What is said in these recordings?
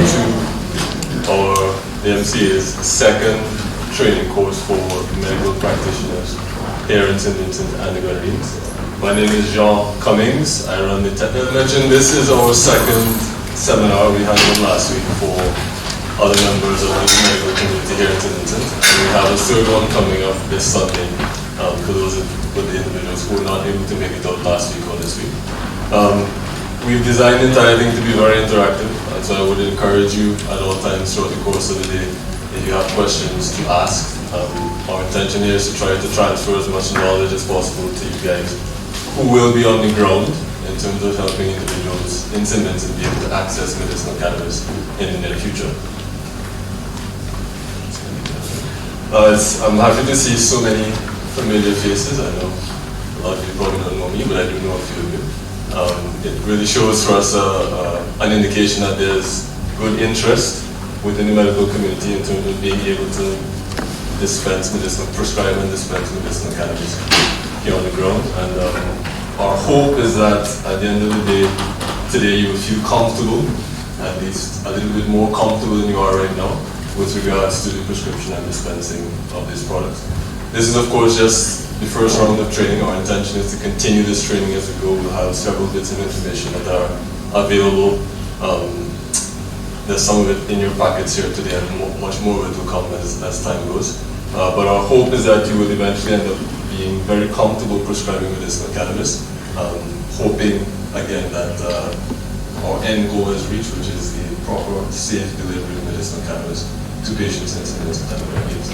to the MCA's second training course for medical practitioners here in St. Vincent and the Grenadines. My name is Jean Cummings. I run the technical mention. This is our second seminar. We had one last week for other members of the medical community here in St. Vincent. And we have a third one coming up this Sunday for those of the individuals who were not able to make it out last week or this week. We've designed the entire thing to be very interactive, and so I would encourage you at all times throughout the course of the day, if you have questions, to ask. Our intention here is to try to transfer as much knowledge as possible to you guys who will be on the ground in terms of helping individuals in St. Vincent be able to access medicinal cannabis in the near future. I'm happy to see so many familiar faces. I know a lot of you probably don't know me, but I do know a few of you. It really shows for us an indication that there's good interest within the medical community in terms of being able to prescribe and dispense medicinal cannabis here on the ground. And our hope is that at the end of the day, today you will feel comfortable, at least a little bit more comfortable than you are right now, with regards to the prescription and dispensing of these products. This is of course just the first round of training. Our intention is to continue this training as we go. We'll have several bits of information that are available. There's some of it in your packets here today, and much more of it will come as time goes. But our hope is that you will eventually end up being very comfortable prescribing medicinal cannabis, hoping again that our end goal is reached, which is the proper, safe delivery of medicinal cannabis to patients in St. Vincent and the Grenadines.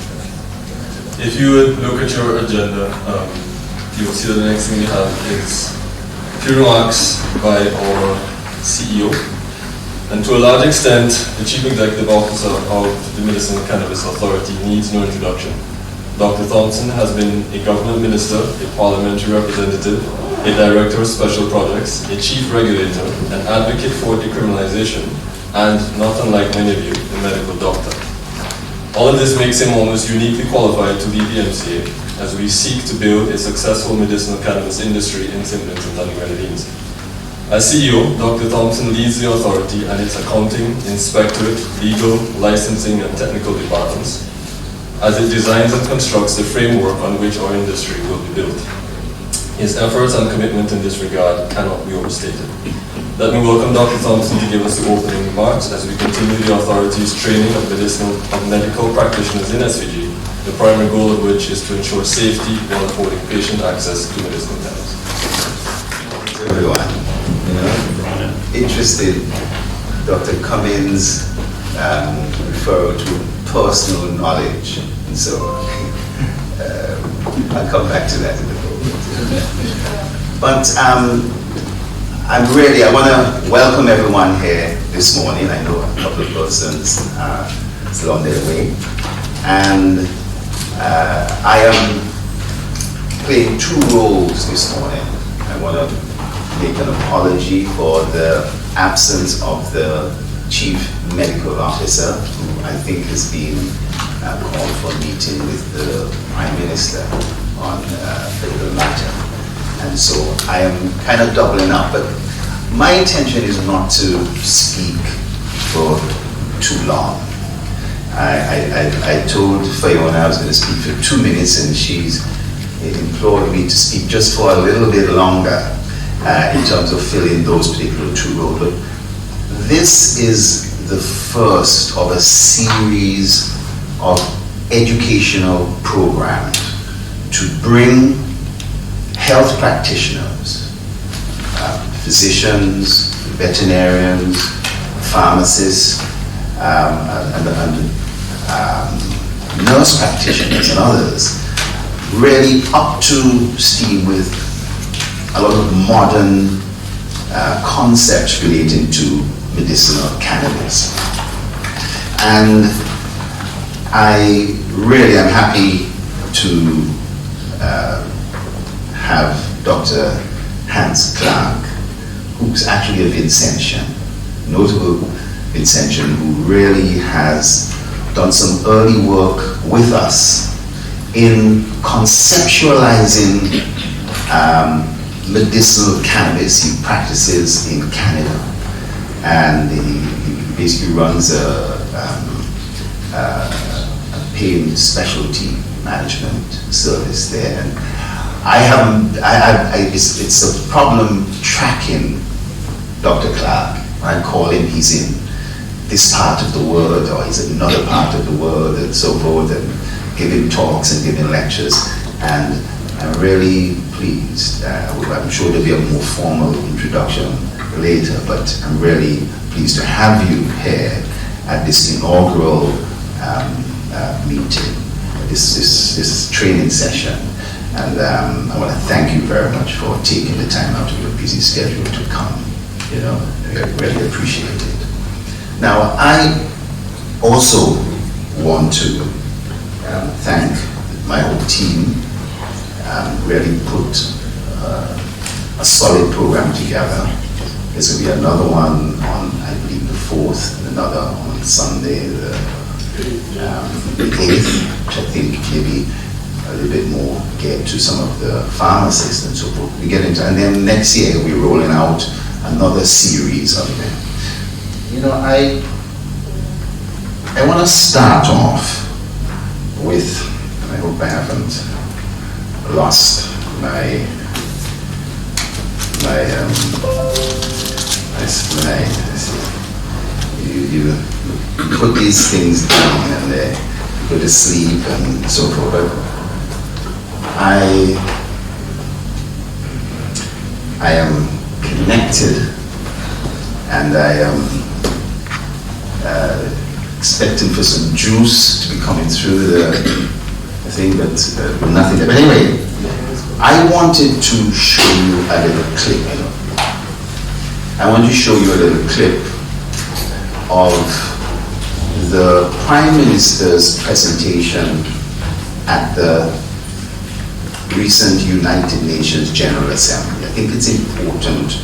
If you would look at your agenda, you will see that the next thing we have is a few remarks by our CEO, and to a large extent, the Chief Executive Officer of the Medicinal Cannabis Authority needs no introduction. Dr. Thompson has been a government minister, a parliamentary representative, a director of special projects, a chief regulator, an advocate for decriminalization, and, not unlike many of you, a medical doctor. All of this makes him almost uniquely qualified to lead the MCA as we seek to build a successful medicinal cannabis industry in St. Vincent and the Grenadines. As CEO, Dr. Thompson leads the authority and its accounting, inspectorate, legal, licensing, and technical departments as it designs and constructs the framework on which our industry will be built. His efforts and commitment in this regard cannot be overstated. Let me welcome Dr. Thompson to give us the opening remarks as we continue the authority's training of medical practitioners in SVG, the primary goal of which is to ensure safety while affording patient access to medicinal cannabis. Everyone, interested, Dr. Cummings referred to personal knowledge, and so I'll come back to that in a moment. But I want to welcome everyone here this morning. I know a couple of persons are still on their way. And I am playing two roles this morning. I want to make an apology for the absence of the Chief Medical Officer, who I think has been called for a meeting with the Prime Minister on a particular matter. And so I am kind of doubling up, but my intention is not to speak for too long. I told Fiona I was going to speak for 2 minutes, and she's implored me to speak just for a little bit longer in terms of filling those particular two roles. But this is the first of a series of educational programs to bring health practitioners, physicians, veterinarians, pharmacists, and nurse practitioners and others really up to speed with a lot of modern concepts relating to medicinal cannabis. And I really am happy to have Dr. Hans Clark, who's actually a Vincentian, notable Vincentian, who really has done some early work with us in conceptualizing medicinal cannabis. He practices in Canada, and he basically runs a pain specialty management service there. And it's a problem tracking Dr. Clark. I call him, he's in this part of the world, or he's in another part of the world, and so forth, and giving talks and giving lectures. And I'm really pleased. I'm sure there'll be a more formal introduction later, but I'm really pleased to have you here at this inaugural meeting, this training session. And I want to thank you very much for taking the time out of your busy schedule to come. I really appreciate it. Now, I also want to thank my whole team. Really put a solid program together. There's going to be another one on, I believe, the 4th, and another on Sunday, the 8th, which I think maybe a little bit more get to some of the pharmacists and so forth. We get into, and then next year we're rolling out another series of them. I want to start off with, and I hope I haven't lost you put these things down and they go to sleep and so forth. But I am connected, and I am expecting for some juice to be coming through the thing, but nothing there. But anyway, I wanted to show you a little clip. I want to show you a little clip of the Prime Minister's presentation at the recent United Nations General Assembly. I think it's important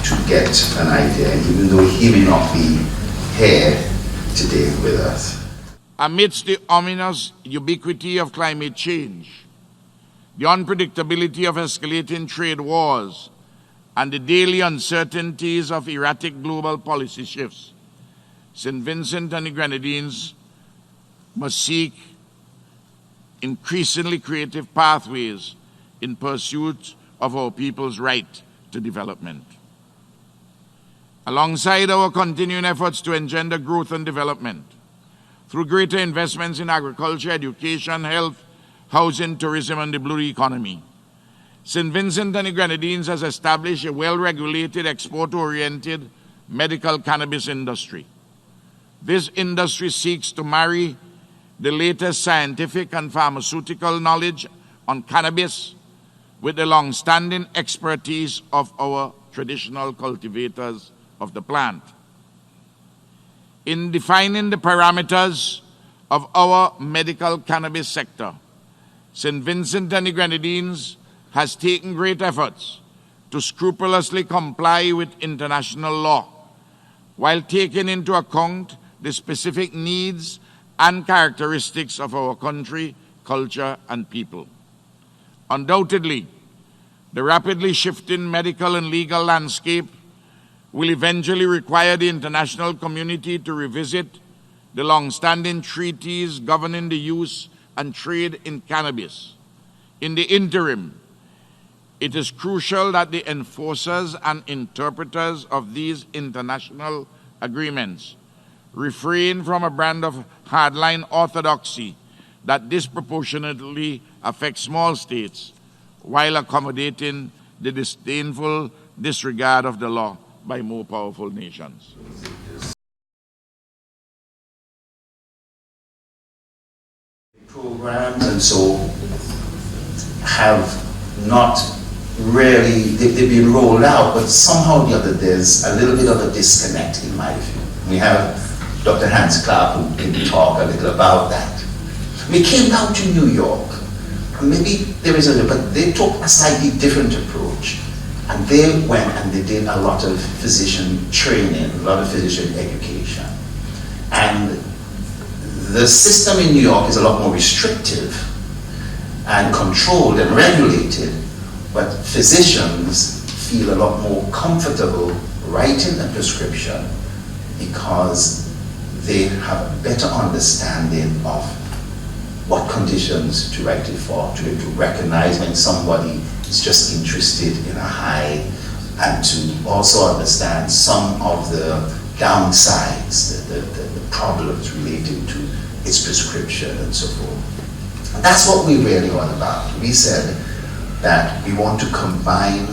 to get an idea, even though he may not be here today with us. Amidst the ominous ubiquity of climate change, the unpredictability of escalating trade wars, and the daily uncertainties of erratic global policy shifts, St. Vincent and the Grenadines must seek increasingly creative pathways in pursuit of our people's right to development. Alongside our continuing efforts to engender growth and development, through greater investments in agriculture, education, health, housing, tourism, and the blue economy, St. Vincent and the Grenadines has established a well-regulated, export-oriented medical cannabis industry. This industry seeks to marry the latest scientific and pharmaceutical knowledge on cannabis with the long-standing expertise of our traditional cultivators of the plant. In defining the parameters of our medical cannabis sector, St. Vincent and the Grenadines has taken great efforts to scrupulously comply with international law, while taking into account the specific needs and characteristics of our country, culture, and people. Undoubtedly, the rapidly shifting medical and legal landscape will eventually require the international community to revisit the long-standing treaties governing the use and trade in cannabis. In the interim, it is crucial that the enforcers and interpreters of these international agreements refrain from a brand of hardline orthodoxy that disproportionately affects small states while accommodating the disdainful disregard of the law by more powerful nations. Programs and so have not really, they've been rolled out, but somehow or the other there's a little bit of a disconnect in my view. We have Dr. Hans Clark who can talk a little about that. We came down to New York, and maybe there is but they took a slightly different approach. And they went and they did a lot of physician training, a lot of physician education. And the system in New York is a lot more restrictive and controlled and regulated, but physicians feel a lot more comfortable writing a prescription because they have a better understanding of what conditions to write it for, to recognize when somebody is just interested in a high, and to also understand some of the downsides, the problems relating to its prescription and so forth. And that's what we really want about. We said that we want to combine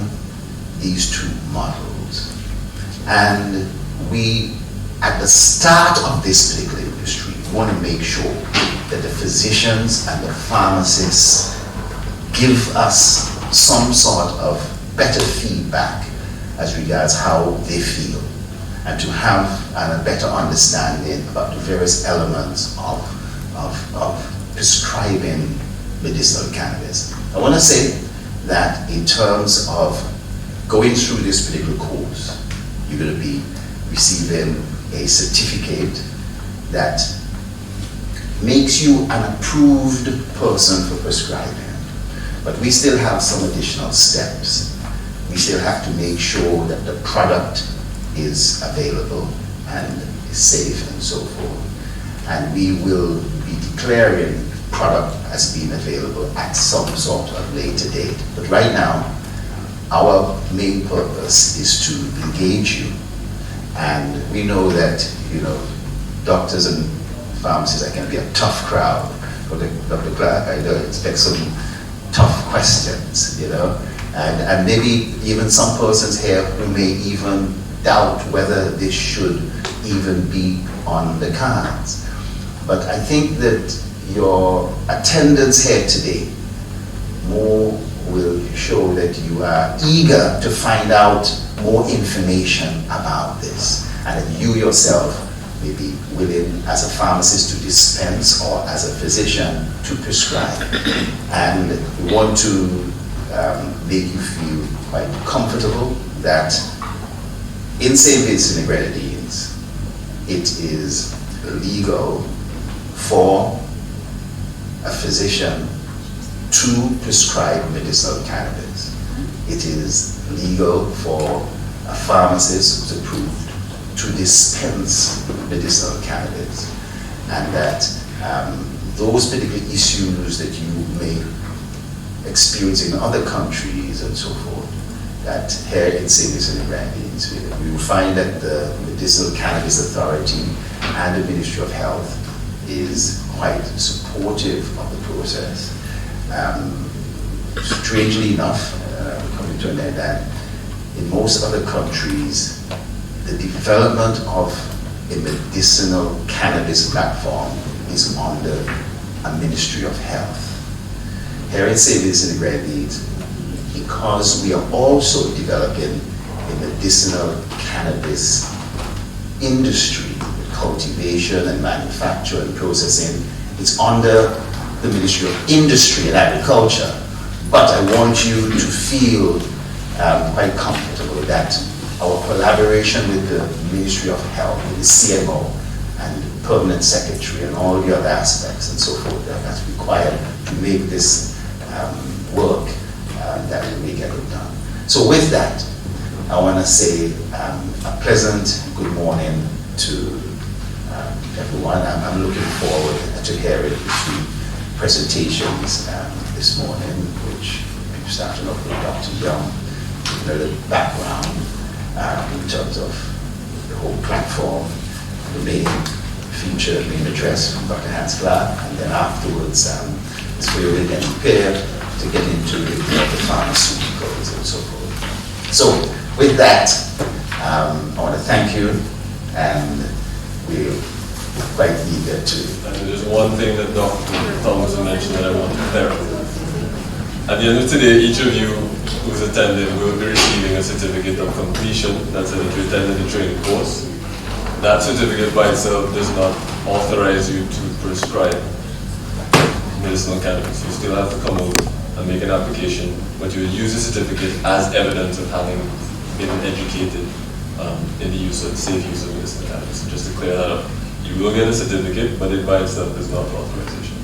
these two models. And we, at the start of this particular industry, want to make sure that the physicians and the pharmacists give us some sort of better feedback as regards how they feel, and to have a better understanding about the various elements of prescribing medicinal cannabis. I want to say that in terms of going through this particular course, you're going to be receiving a certificate that makes you an approved person for prescribing. But we still have some additional steps. We still have to make sure that the product is available and is safe and so forth. And we will be declaring product as being available at some sort of later date. But right now, our main purpose is to engage you. And we know that, doctors and pharmacists can be a tough crowd. For Dr. Clark, I don't expect some tough questions, and maybe even some persons here who may even doubt whether this should even be on the cards. But I think that your attendance here today more will show that you are eager to find out more information about this, and that you yourself may be willing as a pharmacist to dispense or as a physician to prescribe. And we want to make you feel quite comfortable that in St. Vincent and Grenadines, it is legal for a physician to prescribe medicinal cannabis. It is legal for a pharmacist who's approved to dispense medicinal cannabis, and that those particular issues that you may experience in other countries and so forth, that here in St. Vincent and Grenadines, we will find that the Medicinal Cannabis Authority and the Ministry of Health is quite supportive of the process. Strangely enough, coming to an end, that in most other countries, the development of a medicinal cannabis platform is under a Ministry of Health. Here in St. Vincent and Grenadines, because we are also developing a medicinal cannabis industry, cultivation and manufacture and processing, it's under the Ministry of Industry and Agriculture. But I want you to feel quite comfortable that our collaboration with the Ministry of Health, with the CMO and Permanent Secretary and all the other aspects and so forth that's required to make this work, that will make it done. So with that, I want to say a pleasant good morning to everyone. I'm looking forward to hearing the three presentations this morning, which we're starting off with Dr. Young, the background in terms of the whole platform, the main feature, main address from Dr. Hans Clark, and then afterwards it's where we can prepare to get into the pharmaceuticals and so forth. So with that, I want to thank you, and we're quite eager to. And there's one thing that Dr. Thomas mentioned that I want to clarify. At the end of today, each of you who's attended will be receiving a certificate of completion that says that you attended the training course. That certificate by itself does not authorize you to prescribe medicinal cannabis. You still have to come out and make an application, but you will use the certificate as evidence of having been educated in the use of safe use of medicinal cannabis. So just to clear that up, you will get a certificate, but it by itself is not authorization.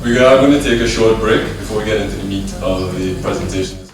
We are going to take a short break before we get into the meat of the presentation.